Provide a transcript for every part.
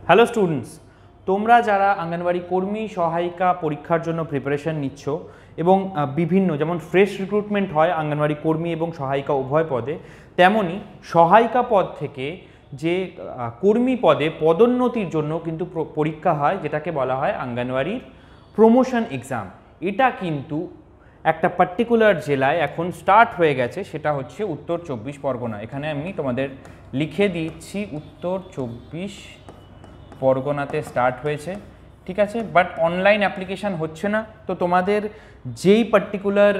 Hello students, তোমরা যারা অঙ্গনওয়াড়ি কর্মী সহায়িকা পরীক্ষার জন্য প্রিপারেশন নিচ্ছ এবং বিভিন্ন যেমন ফ্রেশ রিক্রুটমেন্ট হয় অঙ্গনওয়াড়ি কর্মী এবং সহায়িকা উভয় পদে, তেমনি সহায়িকা পদ থেকে যে কর্মী পদে পদোন্নতির জন্য কিন্তু পরীক্ষা হয়, যেটাকে বলা হয় অঙ্গনওয়াড়ির প্রমোশন এক্সাম। এটা কিন্তু একটা পার্টিকুলার জেলায় এখন স্টার্ট হয়ে গেছে, সেটা হচ্ছে উত্তর ২৪ পরগনা। এখানে আমি তোমাদের লিখে দিচ্ছি উত্তর ২৪ পরগনাতে স্টার্ট হয়েছে, ঠিক আছে। বাট অনলাইন অ্যাপ্লিকেশান হচ্ছে না, তো তোমাদের যেই পার্টিকুলার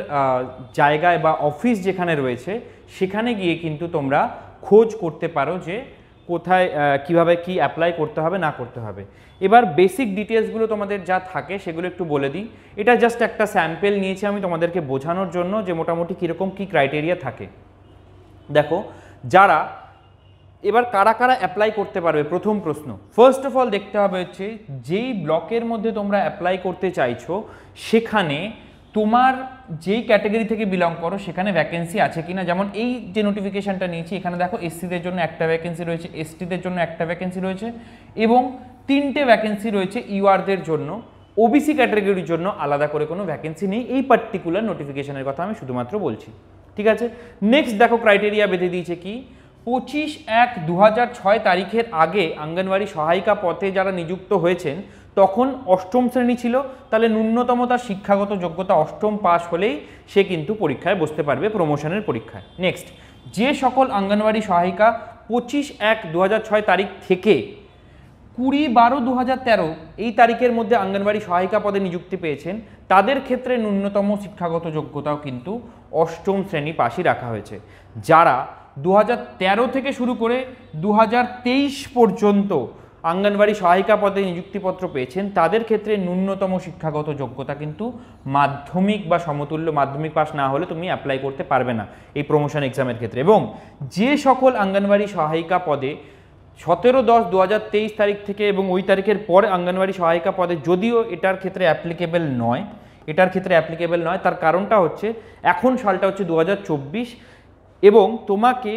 জায়গায় বা অফিস যেখানে রয়েছে সেখানে গিয়ে কিন্তু তোমরা খোঁজ করতে পারো যে কোথায় কিভাবে কি অ্যাপ্লাই করতে হবে না করতে হবে। এবার বেসিক ডিটেলসগুলো তোমাদের যা থাকে সেগুলো একটু বলে দিই। এটা জাস্ট একটা স্যাম্পেল নিয়েছি আমি তোমাদেরকে বোঝানোর জন্য যে মোটামুটি কীরকম কী ক্রাইটেরিয়া থাকে। দেখো, যারা এবার কারা কারা অ্যাপ্লাই করতে পারবে, প্রথম প্রশ্ন। ফার্স্ট অফ অল দেখতে হবে হচ্ছে যেই ব্লকের মধ্যে তোমরা অ্যাপ্লাই করতে চাইছো সেখানে তোমার যেই ক্যাটাগরি থেকে বিলং করো সেখানে ভ্যাকেন্সি আছে কিনা। যেমন এই যে নোটিফিকেশানটা নিয়েছি, এখানে দেখো এসসিদের জন্য একটা ভ্যাকেন্সি রয়েছে, এসটিদের জন্য একটা ভ্যাকেন্সি রয়েছে এবং 3টে ভ্যাকেন্সি রয়েছে ইউআরদের জন্য। ওবিসি ক্যাটাগরির জন্য আলাদা করে কোনো ভ্যাকেন্সি নেই। এই পার্টিকুলার নোটিফিকেশানের কথা আমি শুধুমাত্র বলছি, ঠিক আছে। নেক্সট দেখো ক্রাইটেরিয়া বেঁধে দিয়েছে কি, 25/1/2006 তারিখের আগে অঙ্গনওয়াড়ি সহায়িকা পদে যারা নিযুক্ত হয়েছেন তখন অষ্টম শ্রেণী ছিল, তাহলে ন্যূনতম তার শিক্ষাগত যোগ্যতা অষ্টম পাস হলেই সে কিন্তু পরীক্ষায় বসতে পারবে, প্রমোশনের পরীক্ষায়। নেক্সট, যে সকল অঙ্গনওয়াড়ি সহায়িকা 25/1/2006 তারিখ থেকে 20/12/2013 এই তারিখের মধ্যে অঙ্গনওয়াড়ি সহায়িকা পদে নিযুক্তি পেয়েছেন তাদের ক্ষেত্রে ন্যূনতম শিক্ষাগত যোগ্যতাও কিন্তু অষ্টম শ্রেণী পাশই রাখা হয়েছে। যারা 2013 থেকে শুরু করে 2023 পর্যন্ত অঙ্গনওয়াড়ি সহায়িকা পদে নিযুক্তিপত্র পেয়েছেন তাদের ক্ষেত্রে ন্যূনতম শিক্ষাগত যোগ্যতা কিন্তু মাধ্যমিক বা সমতুল্য, মাধ্যমিক পাস না হলে তুমি অ্যাপ্লাই করতে পারবে না এই প্রমোশন এক্সামের ক্ষেত্রে। এবং যে সকল অঙ্গনওয়াড়ি সহায়িকা পদে 17/10/2023 তারিখ থেকে এবং ওই তারিখের পরে অঙ্গনওয়াড়ি সহায়িকা পদে, যদিও এটার ক্ষেত্রে অ্যাপ্লিকেবল নয়, তার কারণটা হচ্ছে এখন সালটা হচ্ছে 2024 এবং তোমাকে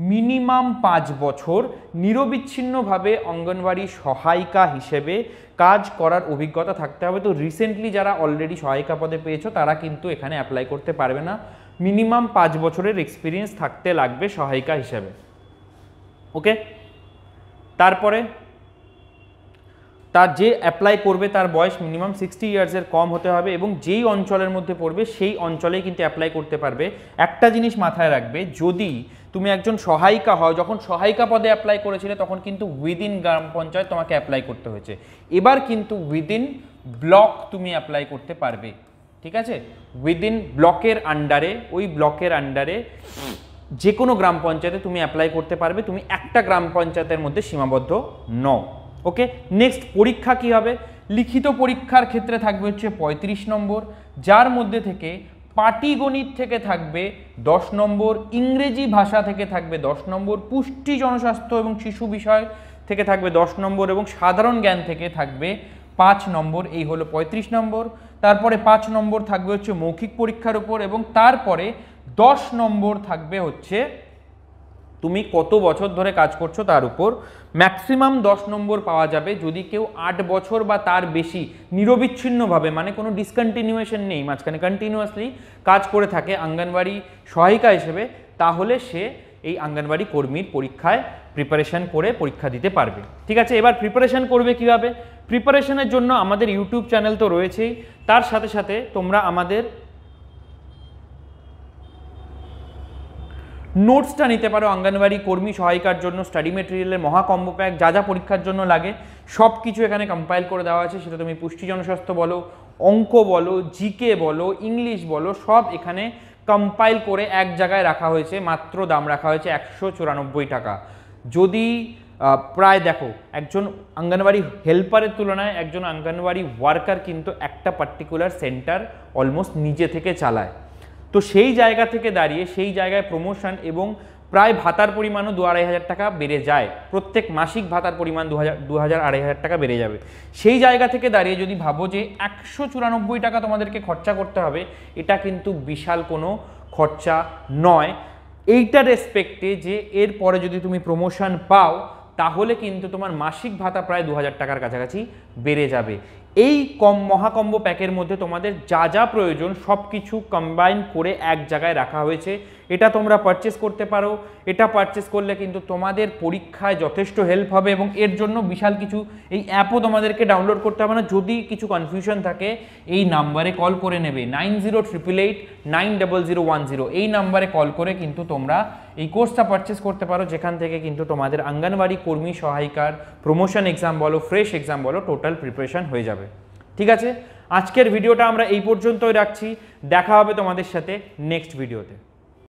মিনিমাম 5 বছর নিরবিচ্ছিন্নভাবে অঙ্গনওয়াড়ি সহায়িকা হিসেবে কাজ করার অভিজ্ঞতা থাকতে হবে। তো রিসেন্টলি যারা অলরেডি সহায়িকা পদে পেয়েছো তারা কিন্তু এখানে অ্যাপ্লাই করতে পারবে না, মিনিমাম 5 বছরের এক্সপিরিয়েন্স থাকতে লাগবে সহায়িকা হিসেবে, ওকে। তারপরে তার যে অ্যাপ্লাই করবে তার বয়স মিনিমাম 60 ইয়ার্সের কম হতে হবে এবং যেই অঞ্চলের মধ্যে পড়বে সেই অঞ্চলেই কিন্তু অ্যাপ্লাই করতে পারবে। একটা জিনিস মাথায় রাখবে, যদি তুমি একজন সহায়িকা হও, যখন সহায়িকা পদে অ্যাপ্লাই করেছিলে তখন কিন্তু উইদিন গ্রাম পঞ্চায়েত তোমাকে অ্যাপ্লাই করতে হয়েছে, এবার কিন্তু উইদিন ব্লক তুমি অ্যাপ্লাই করতে পারবে, ঠিক আছে। উইদিন ব্লকের আন্ডারে, ওই ব্লকের আন্ডারে যে কোনো গ্রাম পঞ্চায়েতে তুমি অ্যাপ্লাই করতে পারবে, তুমি একটা গ্রাম পঞ্চায়েতের মধ্যে সীমাবদ্ধ নও, ওকে। নেক্সট, পরীক্ষা কি হবে? লিখিত পরীক্ষার ক্ষেত্রে থাকবে হচ্ছে 35 নম্বর, যার মধ্যে থেকে পাটিগণিত থেকে থাকবে 10 নম্বর, ইংরেজি ভাষা থেকে থাকবে 10 নম্বর, পুষ্টি জনস্বাস্থ্য এবং শিশু বিষয় থেকে থাকবে 10 নম্বর এবং সাধারণ জ্ঞান থেকে থাকবে 5 নম্বর। এই হলো 35 নম্বর। তারপরে 5 নম্বর থাকবে হচ্ছে মৌখিক পরীক্ষার উপর এবং তারপরে 10 নম্বর থাকবে হচ্ছে তুমি কত বছর ধরে কাজ করছো তার উপর। ম্যাক্সিমাম 10 নম্বর পাওয়া যাবে যদি কেউ 8 বছর বা তার বেশি নিরবিচ্ছিন্নভাবে, মানে কোনো ডিসকন্টিনিউয়েশন নেই, মাঝখানে কন্টিনিউয়াসলি কাজ করে থাকে অঙ্গনওয়াড়ি সহায়িকা হিসেবে, তাহলে সে এই অঙ্গনওয়াড়ি কর্মীর পরীক্ষায় প্রিপারেশন করে পরীক্ষা দিতে পারবে, ঠিক আছে। এবার প্রিপারেশন করবে কিভাবে? প্রিপারেশনের জন্য আমাদের ইউটিউব চ্যানেল তো রয়েছেই, তার সাথে সাথে তোমরা আমাদের নোটসটা নিতে পারো। অঙ্গনওয়াড়ি কর্মী সহায়িকার জন্য স্টাডি মেটেরিয়ালের মহা কম্বো প্যাক, যা যা পরীক্ষার জন্য লাগে সব কিছু এখানে কম্পাইল করে দেওয়া আছে। সেটা তুমি পুষ্টি জনস্বাস্থ্য বলো, অঙ্ক বলো, জিকে বলো, ইংলিশ বলো, সব এখানে কম্পাইল করে এক জায়গায় রাখা হয়েছে। মাত্র দাম রাখা হয়েছে 194 টাকা। যদি প্রায় দেখো, একজন অঙ্গনওয়াড়ি হেল্পারের তুলনায় একজন অঙ্গনওয়াড়ি ওয়ার্কার কিন্তু একটা পার্টিকুলার সেন্টার অলমোস্ট নিজে থেকে চালায়, তো সেই জায়গা থেকে দাঁড়িয়ে সেই জায়গায় প্রমোশন এবং প্রায় ভাতার পরিমাণও 2-2,500 টাকা বেড়ে যায়, প্রত্যেক মাসিক ভাতার পরিমাণ 2,000-2,500 টাকা বেড়ে যাবে। সেই জায়গা থেকে দাঁড়িয়ে যদি ভাবো যে 194 টাকা তোমাদেরকে খরচা করতে হবে, এটা কিন্তু বিশাল কোনো খরচা নয়। এইটার রেসপেক্টে যে এরপরে যদি তুমি প্রমোশন পাও তাহলে কিন্তু তোমার মাসিক ভাতা প্রায় 2000 টাকার কাছাকাছি বেড়ে যাবে। এই মহাকম্বো প্যাকের মধ্যে তোমাদের যা যা প্রয়োজন সব কিছু কম্বাইন করে এক জায়গায় রাখা হয়েছে। এটা তোমরা পারচেস করতে পারো। এটা পারচেস করলে কিন্তু তোমাদের পরীক্ষায় যথেষ্ট হেল্প হবে এবং এর জন্য বিশাল কিছু এই অ্যাপও তোমাদেরকে ডাউনলোড করতে হবে না। যদি কিছু কনফিউশন থাকে এই নাম্বারে কল করে নেবে 9088890010, এই নাম্বারে কল করে কিন্তু তোমরা এই কোর্সটা পারচেস করতে পারো, যেখান থেকে কিন্তু তোমাদের অঙ্গনওয়াড়ি কর্মী সহায়িকার প্রমোশন এক্সাম বলো, ফ্রেশ এক্সাম বলো, টোটাল প্রিপারেশন হয়ে যাবে। ঠিক আছে, আজকের ভিডিওটা আমরা এই পর্যন্তই রাখছি। দেখা হবে তোমাদের সাথে নেক্সট ভিডিওতে।